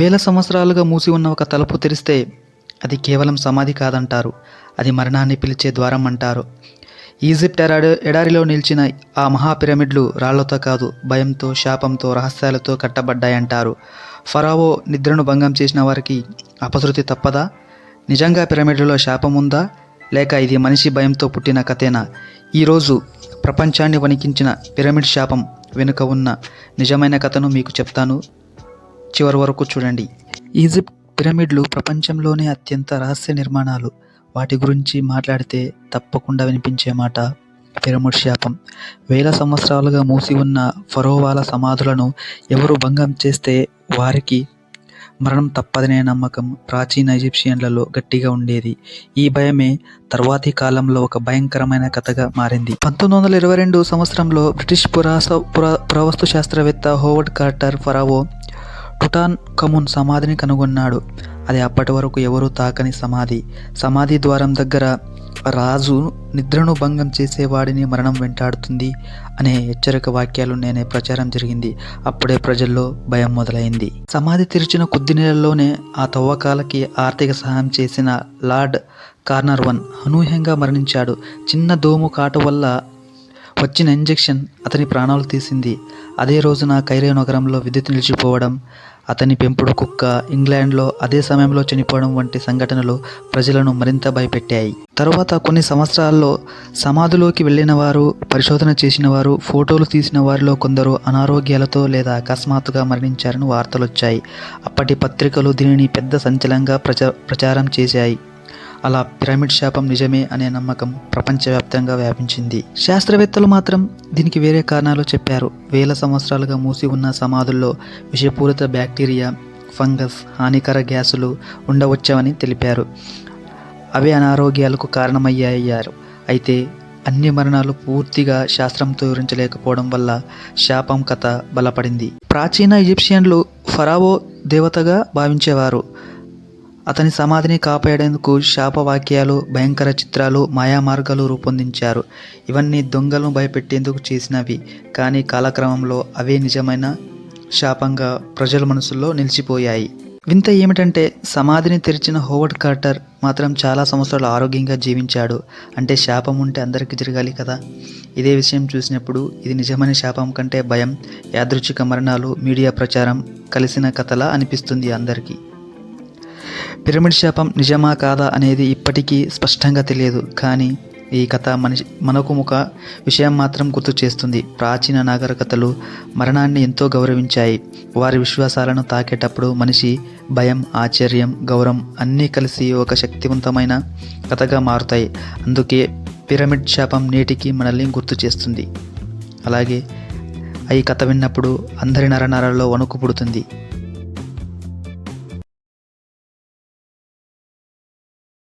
వేల సంవత్సరాలుగా మూసి ఉన్న ఒక తలుపు తెరిస్తే అది కేవలం సమాధి కాదంటారు, అది మరణాన్ని పిలిచే ద్వారం అంటారు. ఈజిప్ట్ ఎడారిలో నిలిచిన ఆ మహా పిరమిడ్లు రాళ్లతో కాదు, భయంతో, శాపంతో, రహస్యాలతో కట్టబడ్డాయంటారు. ఫరావో నిద్రను భంగం చేసిన వారికి అపశృతి తప్పదా? నిజంగా పిరమిడ్లలో శాపం ఉందా, లేక ఇది మనిషి భయంతో పుట్టిన కథేనా? ఈరోజు ప్రపంచాన్ని వణికించిన పిరమిడ్ శాపం వెనుక ఉన్న నిజమైన కథను మీకు చెప్తాను. చివరి వరకు చూడండి. ఈజిప్ట్ పిరమిడ్లు ప్రపంచంలోనే అత్యంత రహస్య నిర్మాణాలు. వాటి గురించి మాట్లాడితే తప్పకుండా వినిపించే మాట పిరమిడ్ శాపం. వేల సంవత్సరాలుగా మూసి ఉన్న ఫరోవాల సమాధులను ఎవరు భంగం చేస్తే వారికి మరణం తప్పదనే నమ్మకం ప్రాచీన ఈజిప్షియన్లలో గట్టిగా ఉండేది. ఈ భయమే తర్వాతి కాలంలో ఒక భయంకరమైన కథగా మారింది. 1922 సంవత్సరంలో బ్రిటిష్ పురావస్తు శాస్త్రవేత్త హోవర్డ్ కార్టర్ ఫరావో టుటాన్ ఖమూన్ సమాధిని కనుగొన్నాడు. అది అప్పటి వరకు ఎవరూ తాకని సమాధి. సమాధి ద్వారం దగ్గర రాజు నిద్రను భంగం చేసేవాడిని మరణం వెంటాడుతుంది అనే హెచ్చరిక వాక్యాలు నేనే ప్రచారం జరిగింది. అప్పుడే ప్రజల్లో భయం మొదలైంది. సమాధి తెరిచిన కొద్ది నెలల్లోనే ఆ తవ్వకాలకి ఆర్థిక సహాయం చేసిన లార్డ్ కార్నర్వన్ అనూహ్యంగా మరణించాడు. చిన్న దోము కాటు వల్ల వచ్చిన ఇంజెక్షన్ అతని ప్రాణాలు తీసింది. అదే రోజున కైరో నగరంలో విద్యుత్ నిలిచిపోవడం, అతని పెంపుడు కుక్క ఇంగ్లాండ్లో అదే సమయంలో చనిపోవడం వంటి సంఘటనలు ప్రజలను మరింత భయపెట్టాయి. తరువాత కొన్ని సంవత్సరాల్లో సమాధిలోకి వెళ్ళిన వారు, పరిశోధన చేసిన వారు, ఫోటోలు తీసిన వారిలో కొందరు అనారోగ్యాలతో లేదా అకస్మాత్తుగా మరణించారని వార్తలొచ్చాయి. అప్పటి పత్రికలు దీనిని పెద్ద సంచలనంగా ప్రచారం చేశాయి. అలా పిరమిడ్ శాపం నిజమే అనే నమ్మకం ప్రపంచవ్యాప్తంగా వ్యాపించింది. శాస్త్రవేత్తలు మాత్రం దీనికి వేరే కారణాలు చెప్పారు. వేల సంవత్సరాలుగా మూసి ఉన్న సమాధుల్లో విషపూరిత బ్యాక్టీరియా, ఫంగస్, హానికర గ్యాసులు ఉండవచ్చని తెలిపారు. అవే అనారోగ్యాలకు కారణమయ్యారు. అయితే అన్ని మరణాలు పూర్తిగా శాస్త్రంతో వివరించలేకపోవడం వల్ల శాపం కథ బలపడింది. ప్రాచీన ఈజిప్షియన్లు ఫరావో దేవతగా భావించేవారు. అతని సమాధిని కాపాడేందుకు శాపవాక్యాలు, భయంకర చిత్రాలు, మాయామార్గాలు రూపొందించారు. ఇవన్నీ దొంగలను భయపెట్టేందుకు చేసినవి. కానీ కాలక్రమంలో అవే నిజమైన శాపంగా ప్రజల మనసుల్లో నిలిచిపోయాయి. వింత ఏమిటంటే సమాధిని తెరిచిన హోవర్డ్ కార్టర్ మాత్రం చాలా సంవత్సరాలు ఆరోగ్యంగా జీవించాడు. అంటే శాపం ఉంటే అందరికీ జరగాలి కదా. ఇదే విషయం చూసినప్పుడు ఇది నిజమైన శాపం కంటే భయం, యాదృచ్ఛిక మరణాలు, మీడియా ప్రచారం కలిసిన కథలా అనిపిస్తుంది అందరికీ. పిరమిడ్ శాపం నిజమా కాదా అనేది ఇప్పటికీ స్పష్టంగా తెలియదు. కానీ ఈ కథ మనకు ఒక విషయం మాత్రం గుర్తు చేస్తుంది. ప్రాచీన నాగరికతలు మరణాన్ని ఎంతో గౌరవించాయి. వారి విశ్వాసాలను తాకేటప్పుడు మనిషి భయం, ఆశ్చర్యం, గౌరవం అన్నీ కలిసి ఒక శక్తివంతమైన కథగా మారుతాయి. అందుకే పిరమిడ్ శాపం నేటికి మనల్ని గుర్తు చేస్తుంది. అలాగే ఈ కథ విన్నప్పుడు అందరి నరనరాల్లో వణుకు పుడుతుంది.